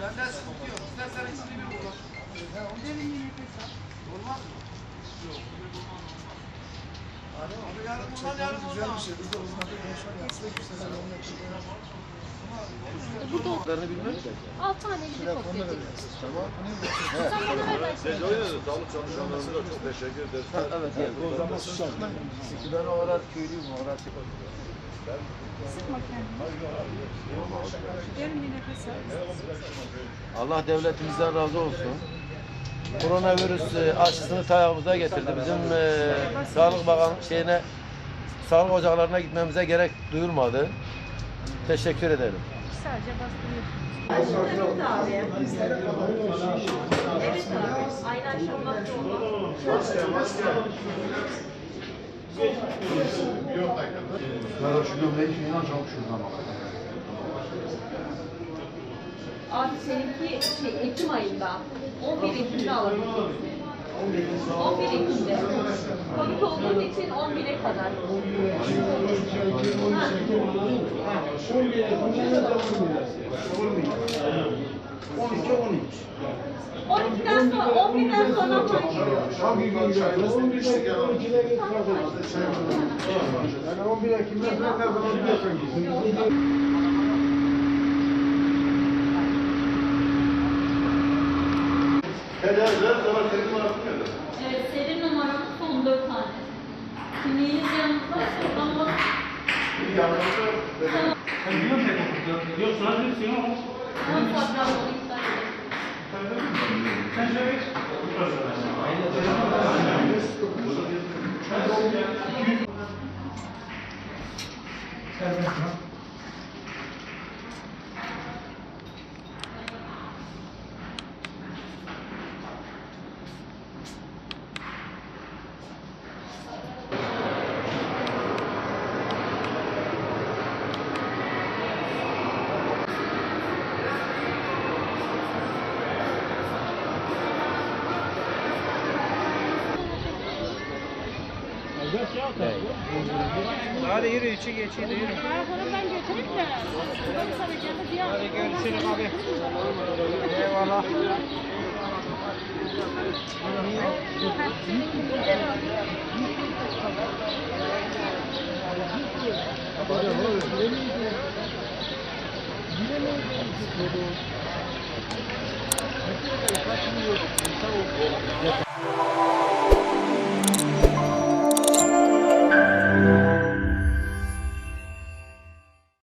Benden sıkıntı yok. İstersen ikisini bir vurur. Olmaz mı? Yok. Abi yarın bundan yarın Güzel bir şey. Biz de uzmanlık konuşmak yapsak işte sen onunla Burada bilmem. 6 tane ilgi toplayacak. Tamam. Sen bana ver ben sana. Sağlık çalışanlarına çok teşekkür ederiz. Evet. O zaman şartlar. Ben orada köylüyüm orada. Sıkma kendini. Derin bir nefes al. Allah devletimizden razı olsun. Koronavirüs aşısını ayağımıza getirdi. Bizim Sağlık Bakan sağlık ocaklarına gitmemize gerek duyulmadı. Teşekkür ederim. Sadece bastırıyorsunuz. Evet abi. Evet abi. Aynen şu olmazsa olmaz. Ben şu gömleği inan çabuk şuradan bak. Abi seninki Ekim ayında. 11 Ekim'de alabilirsin. 11 Ekim'de. Covid olduğu için 11'e kadar. 12'den sonra, 11'den sonra Hangi gün geldi? 11 işte geldi. 11 Ekim'de ne kadar biliyorsun ki? Helal sana senin numarası mıydı? Evet, seri numaram son 4 tane. Kimliğiniz yanınızda ama Bir yanılsa tamam. Sen biliyor musun sen? Yok sana bir şey yok. Tamam, sonra onu iptal edelim. Sen söyle. Serbest mi? Hadi yürü içi geç yürü. Bunu ben götürüp de buradan saracağını diye. Hadi görüşürüz abi. Eyvallah. Yine